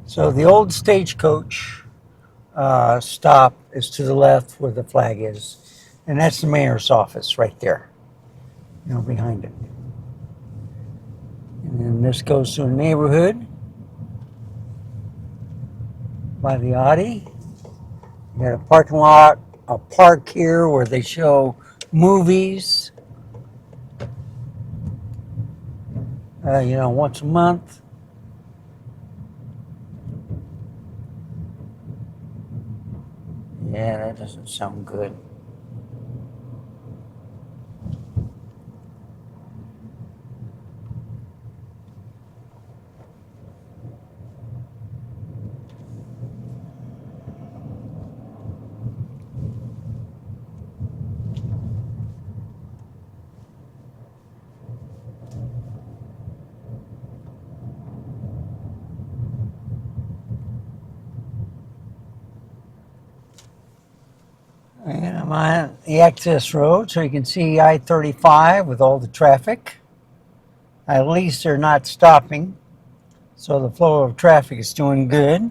So the old stagecoach stop is to the left where the flag is, and that's the mayor's office right there, behind it. And then this goes to a neighborhood by the Audi. You got a parking lot, a park here where they show movies, once a month. Yeah, that doesn't sound good. And I'm on the access road, so you can see I-35 with all the traffic. At least they're not stopping, so the flow of traffic is doing good.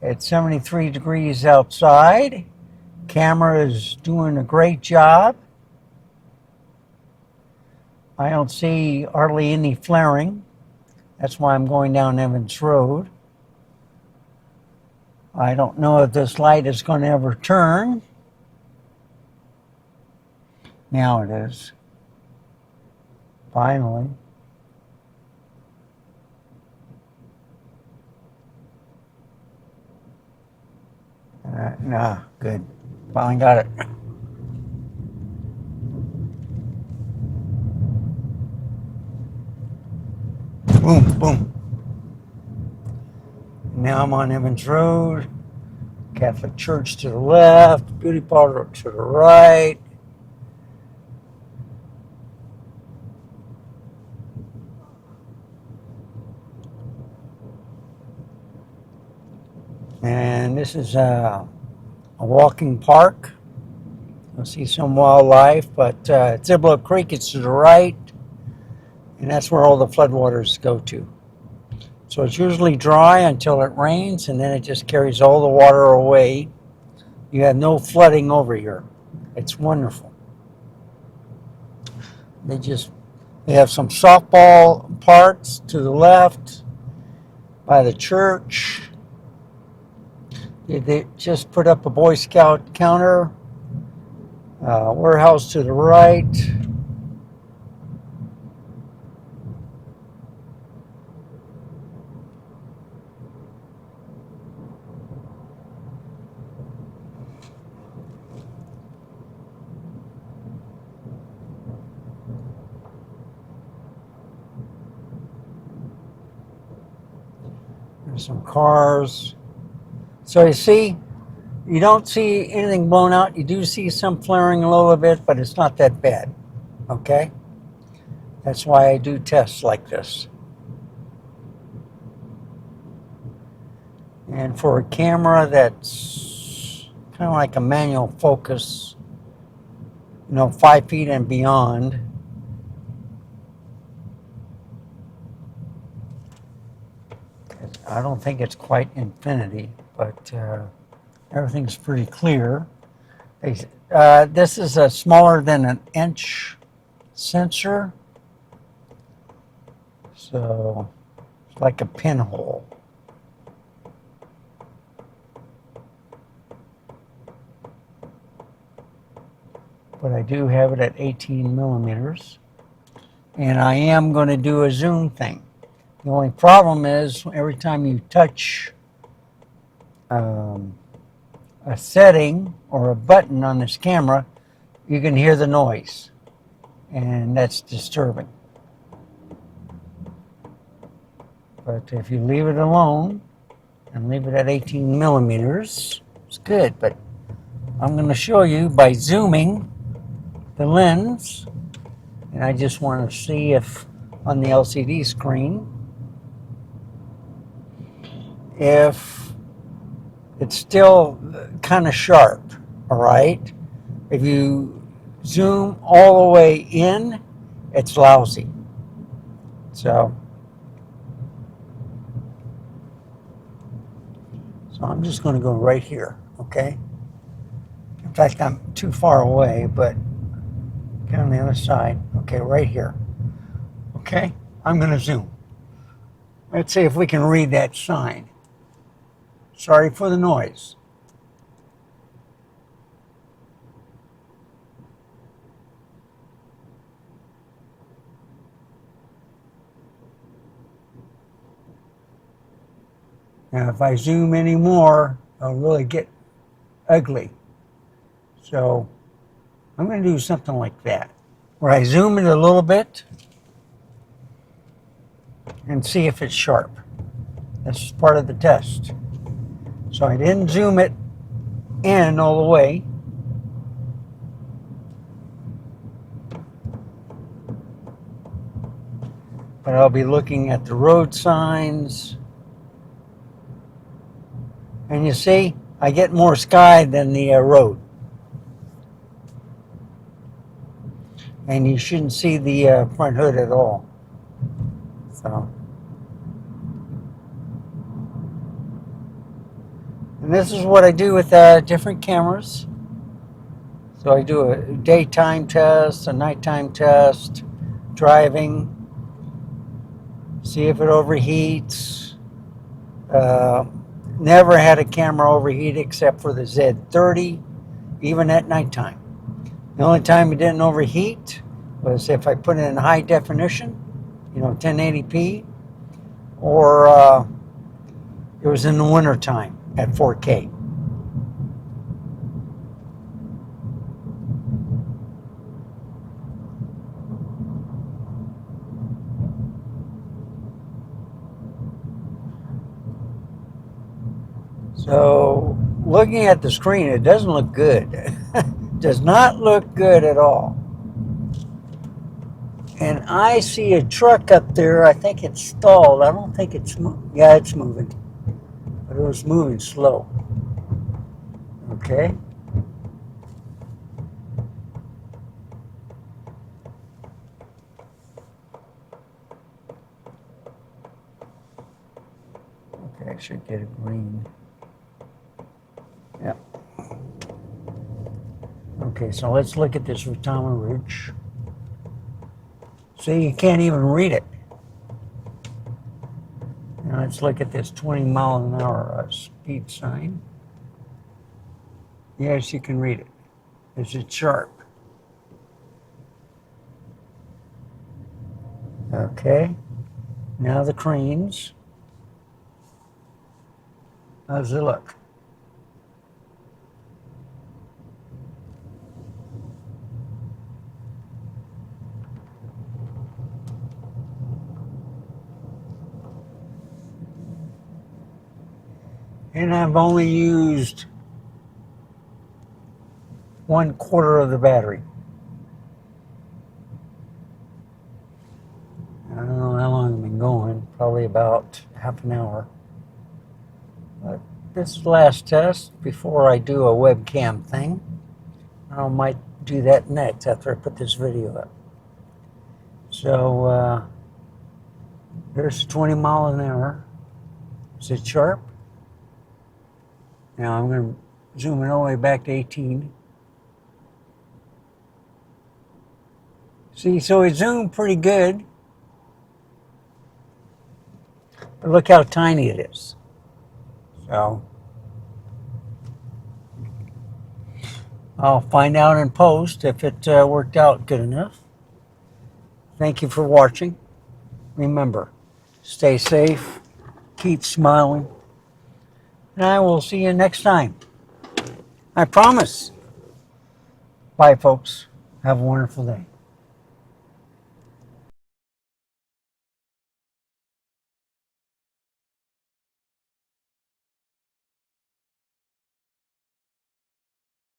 It's 73 degrees outside. Camera is doing a great job. I don't see hardly any flaring. That's why I'm going down Evans Road. I don't know if this light is going to ever turn. Now it is. Finally. Nah, good. Finally got it. Boom, boom. Now I'm on Evans Road. Catholic Church to the left, beauty parlor to the right. And this is a walking park. You'll see some wildlife, but Cibolo Creek is to the right, and that's where all the floodwaters go to. So it's usually dry until it rains, and then it just carries all the water away. You have no flooding over here. It's wonderful. They have some softball parks to the left by the church. They just put up a Boy Scout counter, warehouse to the right. There's some cars. So you don't see anything blown out. You do see some flaring a little bit, but it's not that bad. Okay? That's why I do tests like this. And for a camera that's kind of like a manual focus, 5 feet and beyond, I don't think it's quite infinity, but everything's pretty clear. This is a smaller than an inch sensor, so it's like a pinhole. But I do have it at 18 millimeters, and I am going to do a zoom thing. The only problem is every time you touch a setting or a button on this camera, you can hear the noise, and that's disturbing. But if you leave it alone and leave it at 18 millimeters, it's good. But I'm going to show you by zooming the lens, and I just want to see if on the LCD screen, if it's still kind of sharp, all right? If you zoom all the way in, it's lousy. So So I'm just going to go right here, okay? In fact, I'm too far away, but get on the other side. Okay, right here. Okay, I'm going to zoom. Let's see if we can read that sign. Sorry for the noise. Now, if I zoom any more, it'll really get ugly. So I'm going to do something like that, where I zoom it a little bit and see if it's sharp. This is part of the test. So I didn't zoom it in all the way. But I'll be looking at the road signs. And you see, I get more sky than the road. And you shouldn't see the front hood at all. So. And this is what I do with different cameras. So I do a daytime test, a nighttime test, driving, see if it overheats. Never had a camera overheat except for the Z30, even at nighttime. The only time it didn't overheat was if I put it in high definition, 1080p, or it was in the wintertime at 4K. So looking at the screen, it doesn't look good. Does not look good at all. And I see a truck up there. I think it's stalled. I don't think it's moving. Yeah, it's moving. But it was moving slow. Okay. Okay, I should get a green. Yeah. Okay, so let's look at this Rotama Ridge. See, you can't even read it. Now let's look at this 20-mile-an-hour speed sign. Yes, you can read it. Is it sharp? Okay. Now the cranes. How does it look? And I've only used 1/4 of the battery. I don't know how long I've been going, probably about half an hour. But this is the last test before I do a webcam thing. I might do that next after I put this video up. So there's 20 miles an hour. Is it sharp? Now I'm going to zoom it all the way back to 18. See, so it zoomed pretty good. But look how tiny it is. So I'll find out in post if it worked out good enough. Thank you for watching. Remember, stay safe, keep smiling, and I will see you next time. I promise. Bye, folks. Have a wonderful day.